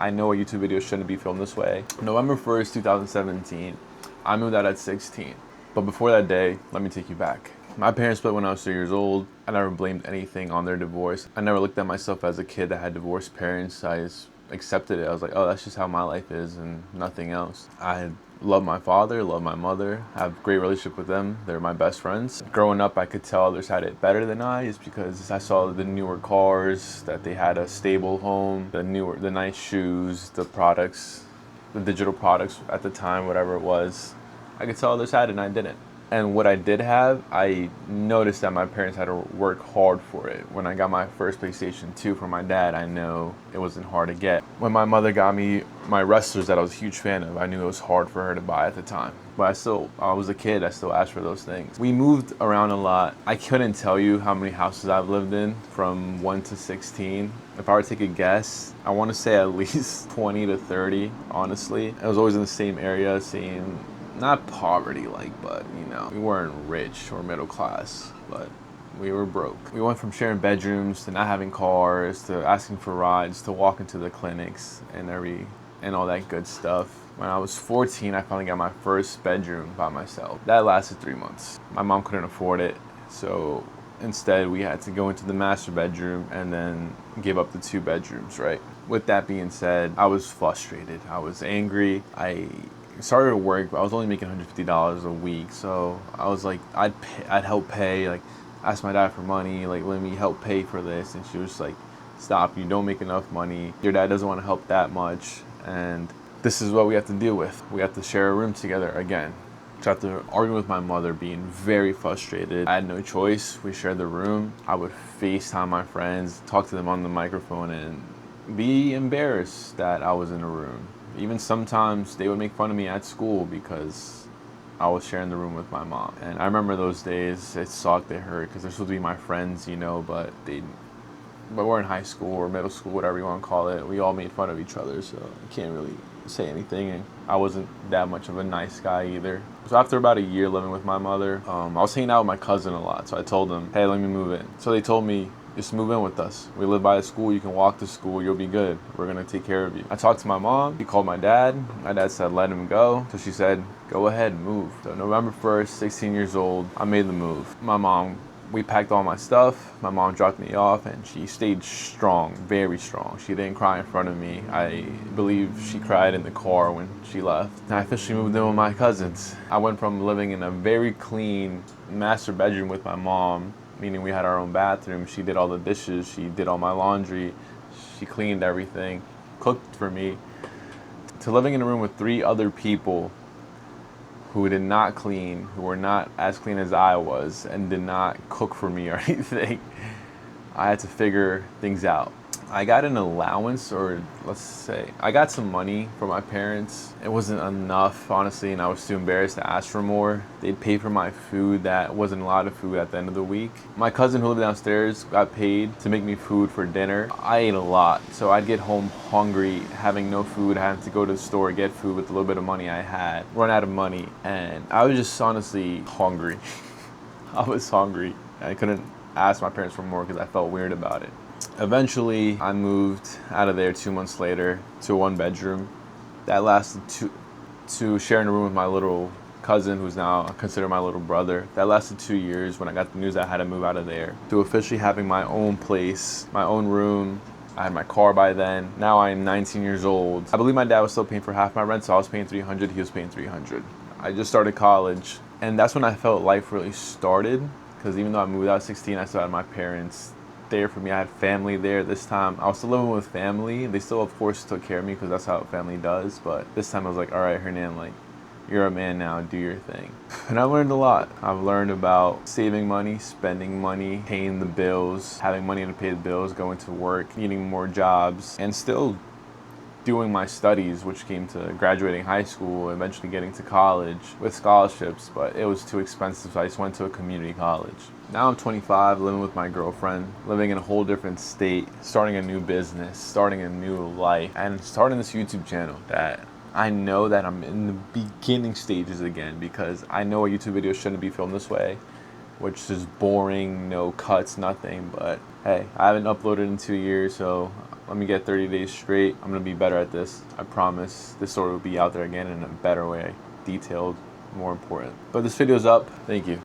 I know a YouTube video shouldn't be filmed this way. November 1st, 2017, I moved out at 16. But before that day, let me take you back. My parents split when I was 3 years old. I never blamed anything on their divorce. I never looked at myself as a kid that had divorced parents. I just accepted it. I was like, oh, that's just how my life is and nothing else. I love my father, love my mother, have a great relationship with them. They're my best friends. Growing up, I could tell others had it better than I, just because I saw the newer cars, that they had a stable home, the nice shoes, the products, the digital products at the time, whatever it was. I could tell others had it and I didn't. And what I did have, I noticed that my parents had to work hard for it. When I got my first PlayStation 2 from my dad, I know it wasn't hard to get. When my mother got me my wrestlers that I was a huge fan of, I knew it was hard for her to buy at the time. But I was a kid, I still asked for those things. We moved around a lot. I couldn't tell you how many houses I've lived in from 1 to 16. If I were to take a guess, I want to say at least 20 to 30, honestly. It was always in the same area, same, not poverty but we weren't rich or middle class, but we were broke. We went from sharing bedrooms to not having cars to asking for rides to walking to the clinics and all that good stuff. When I was 14, I finally got my first bedroom by myself. That lasted 3 months. My mom couldn't afford it, so instead we had to go into the master bedroom and then give up the 2 bedrooms, right? With that being said, I was frustrated. I was angry. I started to work, but I was only making $150 a week, so I was like, I'd help pay, like ask my dad for money, like let me help pay for this, and she was like, stop, you don't make enough money, your dad doesn't want to help that much, and this is what we have to deal with. We have to share a room together again. So after arguing with my mother, being very frustrated, I had no choice. We shared the room. I would FaceTime my friends, talk to them on the microphone, and be embarrassed that I was in a room. Even sometimes they would make fun of me at school because I was sharing the room with my mom. And I remember those days. It sucked, it hurt, because they're supposed to be my friends, but we're in high school or middle school, whatever you want to call it. We all made fun of each other, so I can't really say anything. And I wasn't that much of a nice guy either. So after about a year living with my mother, I was hanging out with my cousin a lot. So I told them, hey, let me move in. So they told me, just move in with us. We live by the school. You can walk to school. You'll be good. We're going to take care of you. I talked to my mom. He called my dad. My dad said, let him go. So she said, go ahead, move. So November 1st, 16 years old, I made the move. We packed all my stuff. My mom dropped me off, and she stayed strong, very strong. She didn't cry in front of me. I believe she cried in the car when she left. And I officially moved in with my cousins. I went from living in a very clean master bedroom with my mom, meaning we had our own bathroom. She did all the dishes. She did all my laundry. She cleaned everything, cooked for me, to living in a room with 3 other people who did not clean, who were not as clean as I was, and did not cook for me or anything. I had to figure things out. I got an allowance, or let's say, I got some money from my parents. It wasn't enough, honestly, and I was too embarrassed to ask for more. They'd pay for my food. That wasn't a lot of food at the end of the week. My cousin who lived downstairs got paid to make me food for dinner. I ate a lot, so I'd get home hungry, having no food, having to go to the store, get food with a little bit of money I had, run out of money, and I was just honestly hungry. I was hungry. I couldn't ask my parents for more because I felt weird about it. Eventually, I moved out of there 2 months later to a 1-bedroom. That lasted to sharing a room with my little cousin, who's now considered my little brother. That lasted 2 years when I got the news that I had to move out of there, to officially having my own place, my own room. I had my car by then. Now I'm 19 years old. I believe my dad was still paying for half my rent, so I was paying $300, he was paying $300. I just started college, and that's when I felt life really started, because even though I moved out at 16, I still had my parents there for me. I had family there this time. I was still living with family. They still, of course, took care of me because that's how family does. But this time I was like, all right, Hernan, like, you're a man now, do your thing. And I learned a lot. I've learned about saving money, spending money, paying the bills, having money to pay the bills, going to work, needing more jobs, and still doing my studies, which came to graduating high school, eventually getting to college with scholarships, but it was too expensive, so I just went to a community college. Now I'm 25, living with my girlfriend, living in a whole different state, starting a new business, starting a new life, and starting this YouTube channel that I know that I'm in the beginning stages again, because I know a YouTube video shouldn't be filmed this way, which is boring, no cuts, nothing, but hey, I haven't uploaded in 2 years, so Let me get 30 days straight. I'm gonna be better at this. I promise. This story will be out there again in a better way, detailed, more important. But this video's up. Thank you.